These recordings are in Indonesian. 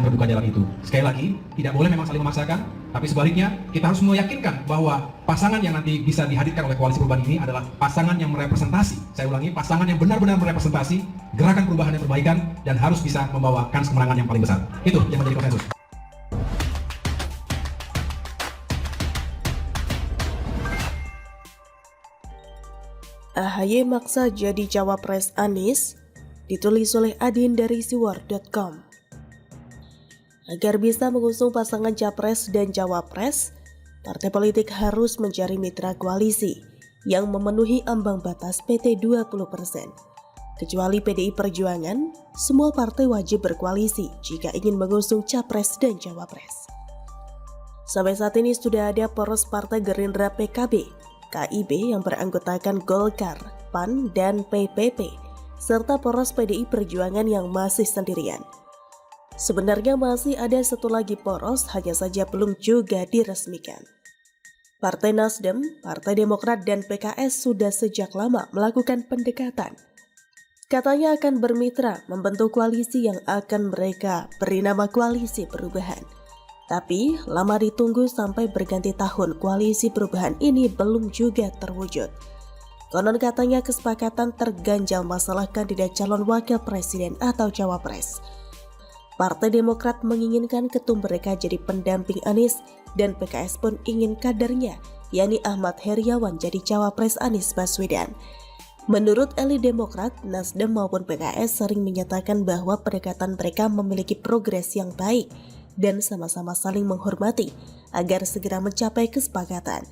saling berduka dalam itu. Sekali lagi, tidak boleh memang saling memaksakan, tapi sebaliknya kita harus meyakinkan bahwa pasangan yang nanti bisa dihadirkan oleh koalisi perubahan ini adalah pasangan yang merepresentasi, saya ulangi, pasangan yang benar-benar merepresentasi gerakan perubahan dan perbaikan dan harus bisa membawa kans kemenangan yang paling besar. Itu yang menjadi konsensus. AHY maksa jadi cawapres Anies, ditulis oleh Adin dari siwar.com. Agar bisa mengusung pasangan capres dan cawapres, partai politik harus mencari mitra koalisi yang memenuhi ambang batas PT 20%. Kecuali PDI Perjuangan, semua partai wajib berkoalisi jika ingin mengusung capres dan cawapres. Sampai saat ini sudah ada poros partai Gerindra PKB, KIB yang beranggotakan Golkar, PAN, dan PPP, serta poros PDI Perjuangan yang masih sendirian. Sebenarnya masih ada satu lagi poros, hanya saja belum juga diresmikan. Partai Nasdem, Partai Demokrat, dan PKS sudah sejak lama melakukan pendekatan. Katanya akan bermitra membentuk koalisi yang akan mereka beri nama Koalisi Perubahan. Tapi lama ditunggu sampai berganti tahun, koalisi perubahan ini belum juga terwujud. Konon katanya kesepakatan terganjal masalah kandidat calon wakil presiden atau cawapres. Partai Demokrat menginginkan ketum mereka jadi pendamping Anies dan PKS pun ingin kadernya, yakni Ahmad Heriawan jadi cawapres Anies Baswedan. Menurut elit Demokrat, Nasdem maupun PKS sering menyatakan bahwa pendekatan mereka memiliki progres yang baik dan sama-sama saling menghormati agar segera mencapai kesepakatan.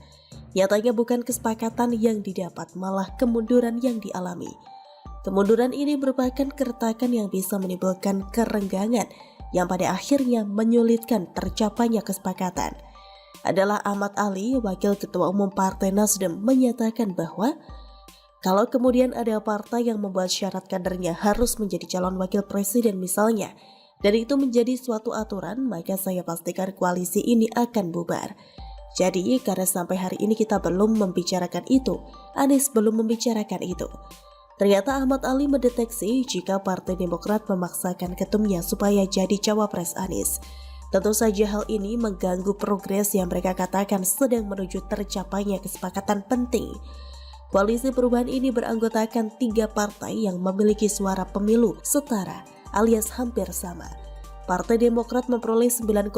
Nyatanya bukan kesepakatan yang didapat, malah kemunduran yang dialami. Kemunduran ini merupakan keretakan yang bisa menimbulkan kerenggangan yang pada akhirnya menyulitkan tercapainya kesepakatan. Adalah Ahmad Ali, Wakil Ketua Umum Partai Nasdem, menyatakan bahwa kalau kemudian ada partai yang membuat syarat kadernya harus menjadi calon wakil presiden misalnya, dan itu menjadi suatu aturan, maka saya pastikan koalisi ini akan bubar. Jadi karena sampai hari ini kita belum membicarakan itu, Anies belum membicarakan itu. Ternyata Ahmad Ali mendeteksi jika Partai Demokrat memaksakan ketumnya supaya jadi cawapres Anies. Tentu saja hal ini mengganggu progres yang mereka katakan sedang menuju tercapainya kesepakatan penting. Koalisi perubahan ini beranggotakan 3 partai yang memiliki suara pemilu setara alias hampir sama. Partai Demokrat memperoleh 9,0%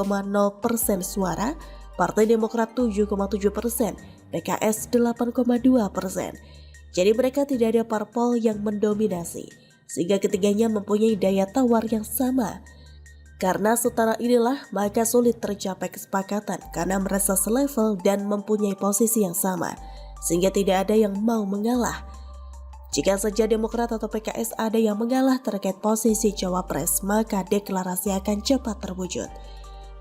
suara, Partai Demokrat 7,7%, PKS 8,2%. Jadi mereka tidak ada parpol yang mendominasi, sehingga ketiganya mempunyai daya tawar yang sama. Karena setara inilah maka sulit tercapai kesepakatan karena merasa selevel dan mempunyai posisi yang sama, sehingga tidak ada yang mau mengalah. Jika saja Demokrat atau PKS ada yang mengalah terkait posisi cawapres, maka deklarasi akan cepat terwujud.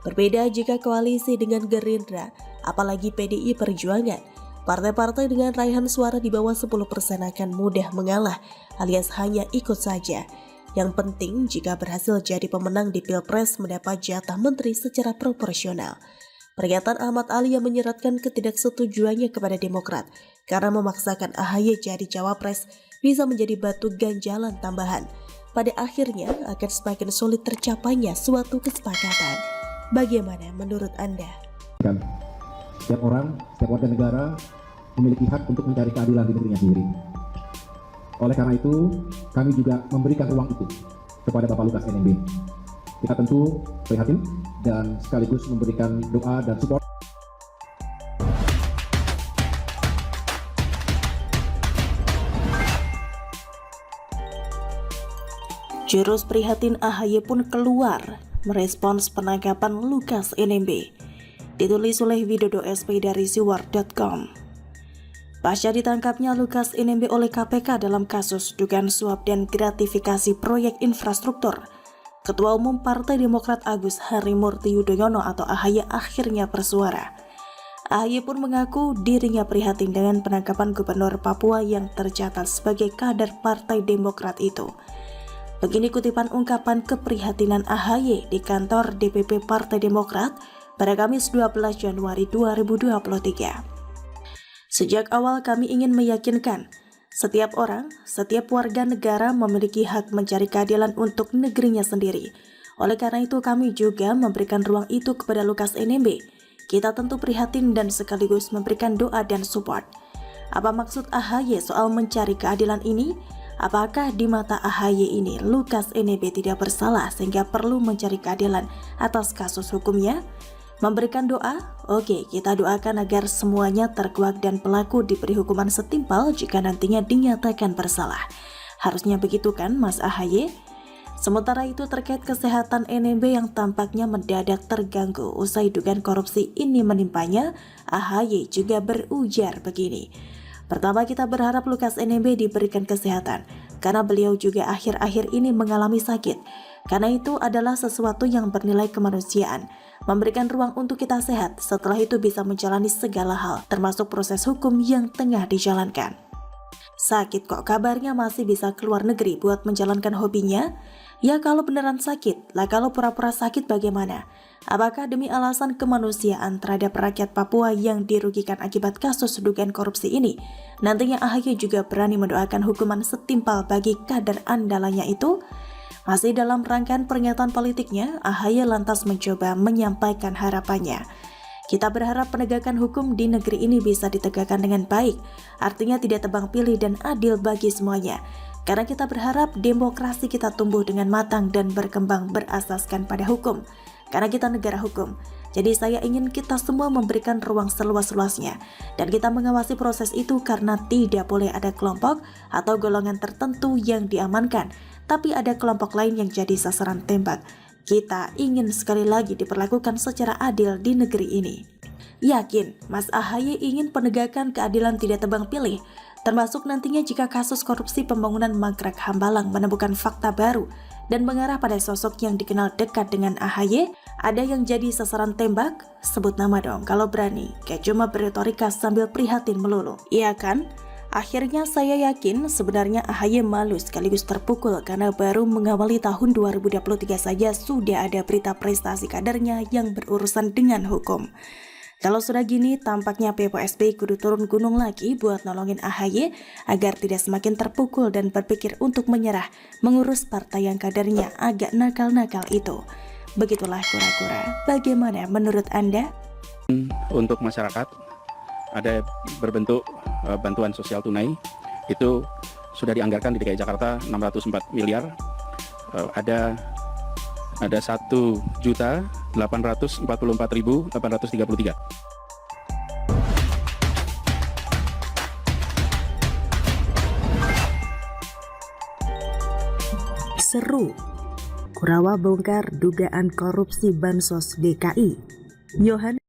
Berbeda jika koalisi dengan Gerindra, apalagi PDI Perjuangan, partai-partai dengan raihan suara di bawah 10% akan mudah mengalah, alias hanya ikut saja. Yang penting jika berhasil jadi pemenang di Pilpres mendapat jatah menteri secara proporsional. Pernyataan Ahmad Ali yang menyeratkan ketidaksetujuannya kepada Demokrat karena memaksakan AHY jadi cawapres bisa menjadi batu ganjalan tambahan. Pada akhirnya akan semakin sulit tercapainya suatu kesepakatan. Bagaimana menurut Anda? Setiap orang, setiap warga negara memiliki hak untuk mencari keadilan di negerinya sendiri. Oleh karena itu, kami juga memberikan ruang itu kepada Bapak Lukas NMB. Kita tentu prihatin dan sekaligus memberikan doa dan support. Jurus prihatin AHY pun keluar merespons penangkapan Lukas NMB. Ditulis oleh Widodo SP dari siwar.com. Pasca ditangkapnya Lukas NMB oleh KPK dalam kasus dugaan suap dan gratifikasi proyek infrastruktur, Ketua Umum Partai Demokrat Agus Harimurti Yudhoyono atau AHY akhirnya bersuara. AHY pun mengaku dirinya prihatin dengan penangkapan Gubernur Papua yang tercatat sebagai kader Partai Demokrat itu. Begini kutipan ungkapan keprihatinan AHY di kantor DPP Partai Demokrat pada Kamis 12 Januari 2023. Sejak awal kami ingin meyakinkan setiap orang, setiap warga negara memiliki hak mencari keadilan untuk negerinya sendiri. Oleh karena itu kami juga memberikan ruang itu kepada Lukas NMB. Kita tentu prihatin dan sekaligus memberikan doa dan support. Apa maksud AHY soal mencari keadilan ini? Apakah di mata AHY ini Lukas NMB tidak bersalah sehingga perlu mencari keadilan atas kasus hukumnya? Memberikan doa? Oke, kita doakan agar semuanya terkuak dan pelaku diberi hukuman setimpal jika nantinya dinyatakan bersalah. Harusnya begitu kan Mas AHY? Sementara itu terkait kesehatan NMB yang tampaknya mendadak terganggu usai dugaan korupsi ini menimpanya, AHY juga berujar begini. Pertama, kita berharap Lukas NMB diberikan kesehatan karena beliau juga akhir-akhir ini mengalami sakit. Karena itu adalah sesuatu yang bernilai kemanusiaan, memberikan ruang untuk kita sehat, setelah itu bisa menjalani segala hal, termasuk proses hukum yang tengah dijalankan. Sakit kok kabarnya masih bisa keluar negeri buat menjalankan hobinya? Ya kalau beneran sakit, lah kalau pura-pura sakit bagaimana? Apakah demi alasan kemanusiaan terhadap rakyat Papua yang dirugikan akibat kasus dugaan korupsi ini? Nantinya AHY juga berani mendoakan hukuman setimpal bagi kader andalannya itu? Masih dalam rangkaian pernyataan politiknya, AHY lantas mencoba menyampaikan harapannya. Kita berharap penegakan hukum di negeri ini bisa ditegakkan dengan baik, artinya tidak tebang pilih dan adil bagi semuanya. Karena kita berharap demokrasi kita tumbuh dengan matang dan berkembang berasaskan pada hukum. Karena kita negara hukum. Jadi saya ingin kita semua memberikan ruang seluas-luasnya. Dan kita mengawasi proses itu karena tidak boleh ada kelompok atau golongan tertentu yang diamankan. Tapi ada kelompok lain yang jadi sasaran tembak. Kita ingin sekali lagi diperlakukan secara adil di negeri ini. Yakin Mas AHY ingin penegakan keadilan tidak tebang pilih, termasuk nantinya jika kasus korupsi pembangunan Mangkrak Hambalang menemukan fakta baru dan mengarah pada sosok yang dikenal dekat dengan AHY, ada yang jadi sasaran tembak? Sebut nama dong kalau berani, kayak cuma beretorika sambil prihatin melulu. Iya kan? Akhirnya saya yakin sebenarnya AHY malu sekaligus terpukul karena baru mengawali tahun 2023 saja sudah ada berita prestasi kadernya yang berurusan dengan hukum. Kalau sudah gini, tampaknya PPSB kudu turun gunung lagi buat nolongin AHY agar tidak semakin terpukul dan berpikir untuk menyerah mengurus partai yang kadernya agak nakal-nakal itu. Begitulah kura-kura. Bagaimana menurut Anda? Untuk masyarakat ada berbentuk bantuan sosial tunai, itu sudah dianggarkan di DKI Jakarta 604 miliar. Ada 1.844.833. Seru. Kurawa bongkar dugaan korupsi Bansos DKI. Yohanes